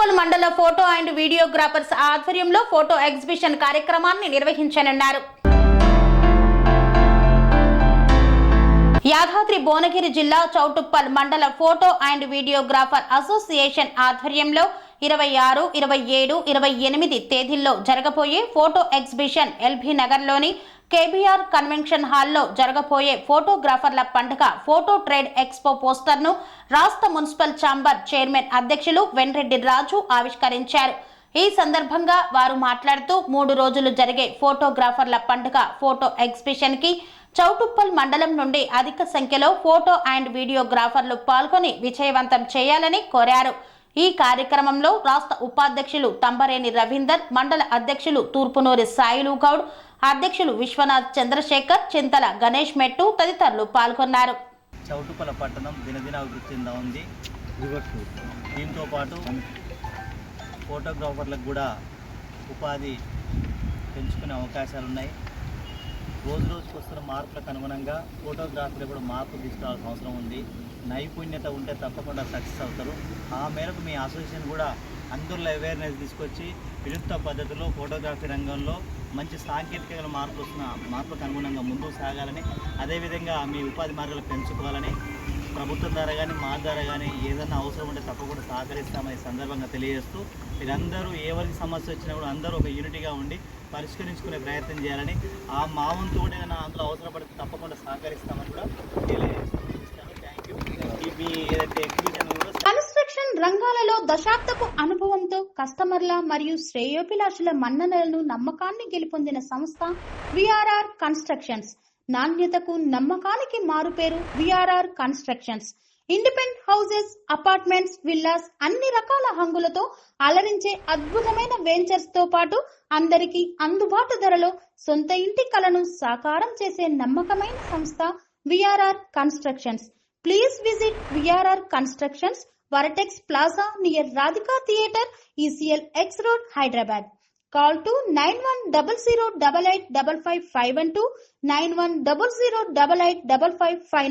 చౌటుప్పల్ మండల photo and videographers ఆధ్వర్యంలో photo exhibition కార్యక్రమాన్ని నిర్వహించనున్నారు. యాదాద్రి భువనగిరి జిల్లా చౌటుప్పల్ మండల ఫోటో అండ్ వీడియోగ్రాఫర్ అసోసియేషన్ ఆధ్వర్యంలో 26, 27, 28 తేదీల్లో జరగబోయే ఫోటో ఎగ్జిబిషన్ ఎల్బీ నగర్లోని కేబీఆర్ కన్వెన్షన్ హాల్లో జరగబోయే ఫోటోగ్రాఫర్ల పండుగ ఫోటో ట్రేడ్ ఎక్స్పో పోస్టర్ను రాష్ట్ర మున్సిపల్ ఛాంబర్ చైర్మన్ అధ్యక్షులు వెంరెడ్డి రాజు ఆవిష్కరించారు. ఈ సందర్భంగా వారు మాట్లాడుతూ 3 రోజులు జరిగే ఫోటోగ్రాఫర్ల పండుగ ఫోటో ఎగ్జిబిషన్ కి చౌటుప్పల్ మండలం నుండి అధిక సంఖ్యలో ఫోటో అండ్ వీడియోగ్రాఫర్లు పాల్గొని విజయవంతం చేయాలని కోరారు. ఈ కార్యక్రమంలో రాష్ట్ర ఉపాధ్యక్షులు తంబరేని రవీందర్, మండల అధ్యక్షులు తూర్పునూరి సాయిలు గౌడ్, అధ్యక్షులు విశ్వనాథ్ చంద్రశేఖర్, చింతల గణేష్ మెట్టు తదితరులు పాల్గొన్నారు. చౌటుప్పల పట్టణం దినదిన అభివృద్ధి చెందా ఉంది. దీంతో పాటు ఫోటోగ్రాఫర్లకు కూడా ఉపాధి పెంచుకునే అవకాశాలు ఉన్నాయి. రోజు రోజుకు వస్తున్న మార్పులకు అనుగుణంగా ఫోటోగ్రాఫర్లు కూడా మార్పు తీసుకురావాల్సిన అవసరం ఉంది. నైపుణ్యత ఉంటే తప్పకుండా సక్సెస్ అవుతారు. ఆ మేరకు మీ అసోసియేషన్ కూడా అందరిలో అవేర్నెస్ తీసుకొచ్చి వినూత్న పద్ధతిలో ఫోటోగ్రఫీ రంగంలో మంచి సాంకేతిక మార్పులకు అనుగుణంగా ముందుకు సాగాలని, అదేవిధంగా మీ ఉపాధి మార్గాలు పెంచుకోవాలని ప్రభుత్వం ద్వారా కానీ మా ద్వారా కానీ ఏదైనా అవసరం ఉంటే తప్పకుండా సహకరిస్తామని సందర్భంగా తెలియజేస్తూ, మీరందరూ ఎవరికి సమస్య వచ్చినా కూడా అందరూ ఒక యూనిటీగా ఉండి పరిష్కరించుకునే ప్రయత్నం చేయాలని, ఆ మా వంతు కూడా ఏదైనా అందులో అవసరపడితే తప్పకుండా సహకరిస్తామని కూడా తెలియజేస్తాను. Thank you. కన్స్ట్రక్షన్ రంగాలలో దశాబ్దపు అనుభవంతో కస్టమర్ల మరియు శ్రేయోభిలాషుల మన్ననలను, నమ్మకాన్ని గెలుపొందిన సంస్థ విఆర్ఆర్ కన్స్ట్రక్షన్స్. నాణ్యతకు నమ్మకానికి మారుపేరు VRR constructions. Independent houses, apartments, villas అన్ని రకాల హంగులతో అలరించే అద్భుతమైన వెంచర్స్ తో పాటు అందరికీ అందుబాటు ధరలో సొంత ఇంటి కలను సాకారం చేసే నమ్మకమైన సంస్థ VRR constructions. Please visit VRR Constructions, Varatex Plaza near Radhika Theatre, ECL X Road, Hyderabad. Call to 9100885551 9100885559.